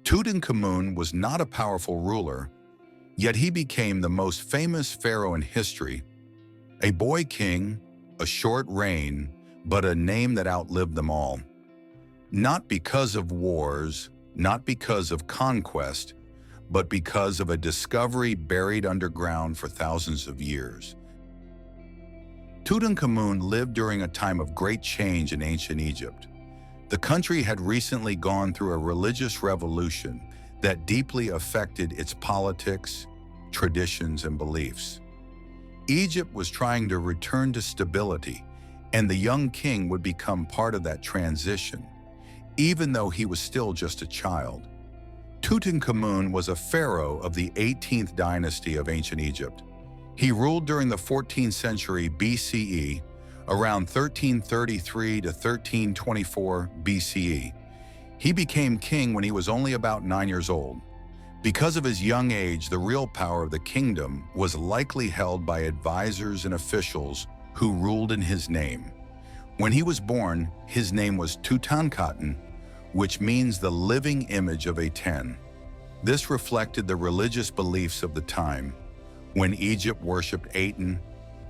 Tutankhamun was not a powerful ruler, yet he became the most famous pharaoh in history. A boy king, a short reign, but a name that outlived them all. Not because of wars, not because of conquest, but because of a discovery buried underground for thousands of years. Tutankhamun lived during a time of great change in ancient Egypt. The country had recently gone through a religious revolution that deeply affected its politics, traditions, and beliefs. Egypt was trying to return to stability, and the young king would become part of that transition, even though he was still just a child. Tutankhamun was a pharaoh of the 18th dynasty of ancient Egypt. He ruled during the 14th century BCE, around 1333 to 1324 BCE. He became king when he was only about 9 years old. Because of his young age, the real power of the kingdom was likely held by advisors and officials who ruled in his name. When he was born, his name was Tutankhamun, which means the living image of a 10. This reflected the religious beliefs of the time, when Egypt worshipped Aten,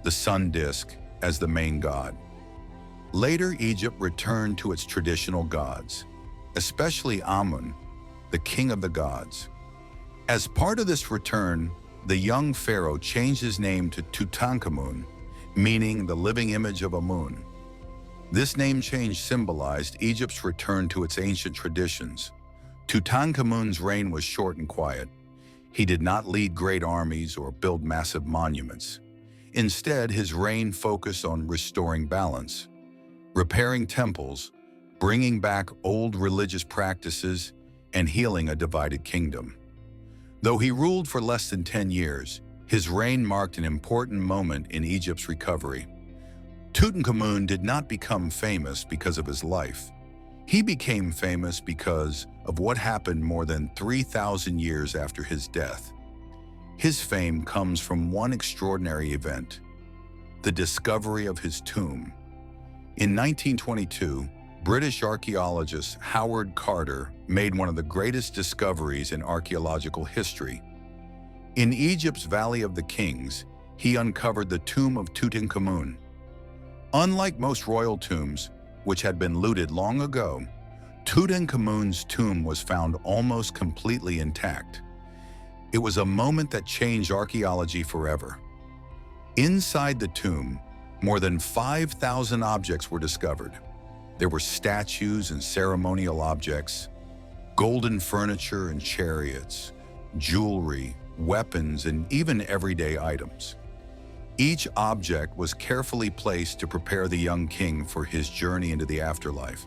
the sun disk, as the main god. Later, Egypt returned to its traditional gods, especially Amun, the king of the gods. As part of this return, the young pharaoh changed his name to Tutankhamun, meaning the living image of Amun. This name change symbolized Egypt's return to its ancient traditions. Tutankhamun's reign was short and quiet. He did not lead great armies or build massive monuments. Instead, his reign focused on restoring balance, repairing temples, bringing back old religious practices, and healing a divided kingdom. Though he ruled for less than 10 years, his reign marked an important moment in Egypt's recovery. Tutankhamun did not become famous because of his life. He became famous because of what happened more than 3,000 years after his death. His fame comes from one extraordinary event: the discovery of his tomb. In 1922, British archaeologist Howard Carter made one of the greatest discoveries in archaeological history. In Egypt's Valley of the Kings, he uncovered the tomb of Tutankhamun. Unlike most royal tombs, which had been looted long ago, Tutankhamun's tomb was found almost completely intact. It was a moment that changed archaeology forever. Inside the tomb, more than 5,000 objects were discovered. There were statues and ceremonial objects, golden furniture and chariots, jewelry, weapons, and even everyday items. Each object was carefully placed to prepare the young king for his journey into the afterlife.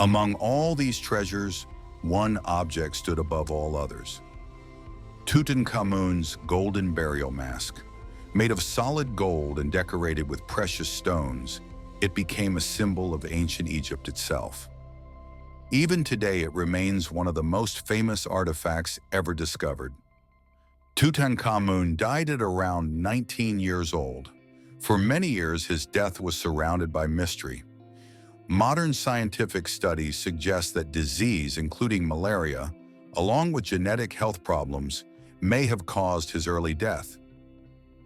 Among all these treasures, one object stood above all others: Tutankhamun's golden burial mask. Made of solid gold and decorated with precious stones, it became a symbol of ancient Egypt itself. Even today, it remains one of the most famous artifacts ever discovered. Tutankhamun died at around 19 years old. For many years, his death was surrounded by mystery. Modern scientific studies suggest that disease, including malaria, along with genetic health problems, may have caused his early death.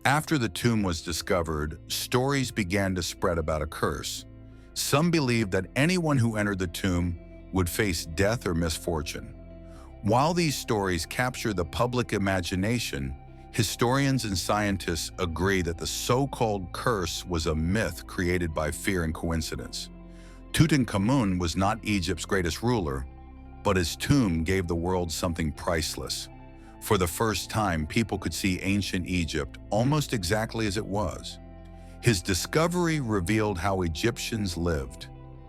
After the tomb was discovered, stories began to spread about a curse. Some believed that anyone who entered the tomb would face death or misfortune. While these stories capture the public imagination, historians and scientists agree that the so-called curse was a myth created by fear and coincidence. Tutankhamun was not Egypt's greatest ruler, but his tomb gave the world something priceless. For the first time, people could see ancient Egypt almost exactly as it was. His discovery revealed how Egyptians lived,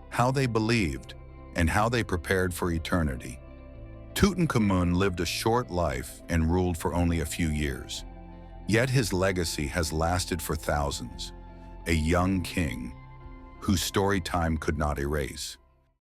how they believed, and how they prepared for eternity. Tutankhamun lived a short life and ruled for only a few years. Yet his legacy has lasted for thousands, a young king whose story time could not erase.